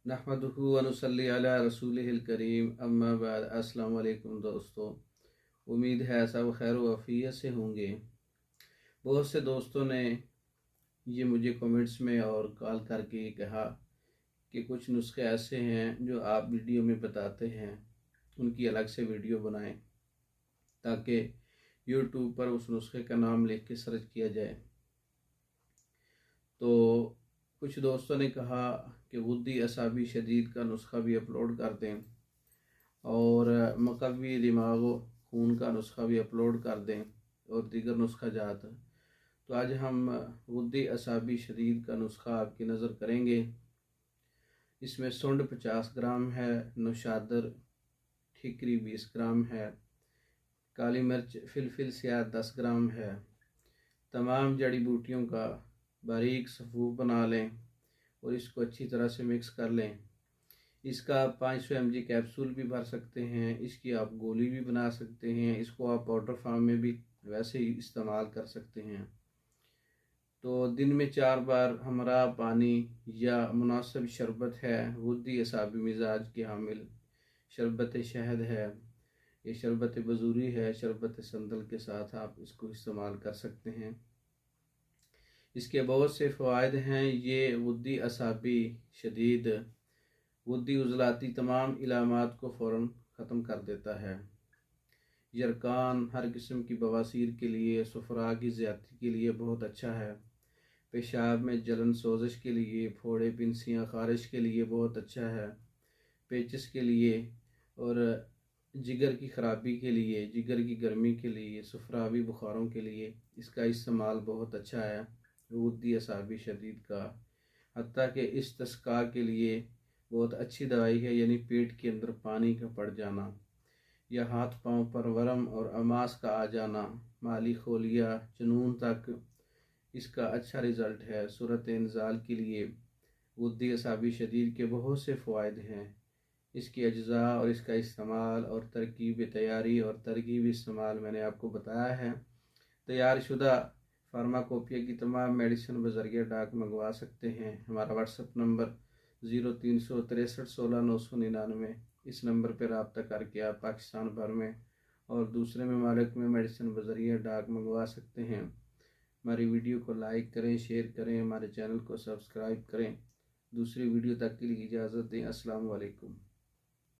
नहमदुहु व नुसल्ली अला रसूलिहिल करीम अम्मा बाद। अस्सलाम वालेकुम दोस्तों, उम्मीद है सब खैर व आफियत से होंगे। बहुत से दोस्तों ने ये मुझे कमेंट्स में और कॉल करके कहा कि कुछ नुस्खे ऐसे हैं जो आप वीडियो में बताते हैं, उनकी अलग से वीडियो बनाएं ताकि यूट्यूब पर उस नुस्खे का नाम लिख के सर्च किया जाए। तो कुछ दोस्तों ने कहा कि वुद्दी असाबी शदीद का नुस्खा भी अपलोड कर दें और मकवी दिमाग खून का नुस्खा भी अपलोड कर दें और दीगर नुस्खा जात। तो आज हम वुद्दी असाबी शदीद का नुस्खा आपकी नज़र करेंगे। इसमें सुंड 50 ग्राम है, नौशादर ठीकरी 20 ग्राम है, काली मिर्च फिलफिल स्याह 10 ग्राम है। तमाम जड़ी बूटियों का बारीक सफ़ूफ बना लें और इसको अच्छी तरह से मिक्स कर लें। इसका आप 500 mg कैप्सूल भी भर सकते हैं, इसकी आप गोली भी बना सकते हैं, इसको आप पाउडर फार्म में भी वैसे ही इस्तेमाल कर सकते हैं। तो दिन में 4 बार हमरा पानी या मुनासिब शरबत है, वुद्दी असाबी मिजाज के हामिल शरबत शहद है, ये शरबत बजूरी है, शरबत संदल के साथ आप इसको इस्तेमाल कर सकते हैं। इसके बहुत से फ़वाइद हैं। ये वुद्दी असाबी शदीद वुद्दी उज़लाती तमाम इलामात को फ़ौरन ख़त्म कर देता है। यरकान हर किस्म की बवासीर के लिए, सफ़रा की ज़्यादती के लिए बहुत अच्छा है। पेशाब में जलन सोजिश के लिए, फोड़े पिनसियाँ ख़ारिश के लिए बहुत अच्छा है। पेचिस के लिए और जिगर की ख़राबी के लिए, जिगर की गर्मी के लिए, सफ़रावी बुखारों के लिए इसका इस्तेमाल बहुत अच्छा है वुद्दी असाबी शदीद का। हत्ता कि इस्तिस्का के लिए बहुत अच्छी दवाई है, यानी पेट के अंदर पानी का पड़ जाना या हाथ पांव पर वरम और अमास का आ जाना, माली खोलिया जुनून तक इसका अच्छा रिज़ल्ट है। सूरत इंजाल के लिए वुद्दी असाबी शदीद के बहुत से फ़वाइद हैं। इसकी अज्जा और इसका इस्तेमाल और तरकीब तैयारी और तरकीब इस्तेमाल मैंने आपको बताया है। तैयार शुदा फार्माकोपिया की तमाम मेडिसिन बज़रिया डाक मंगवा सकते हैं। हमारा व्हाट्सएप नंबर 036316 999। इस नंबर पर रब्ता करके आप पाकिस्तान भर में और दूसरे ममालिक में मेडिसिन बज़रिया डाक मंगवा सकते हैं। हमारी वीडियो को लाइक करें, शेयर करें, हमारे चैनल को सब्सक्राइब करें। दूसरी वीडियो तक के लिए इजाज़त दें। अस्सलाम वालेकुम।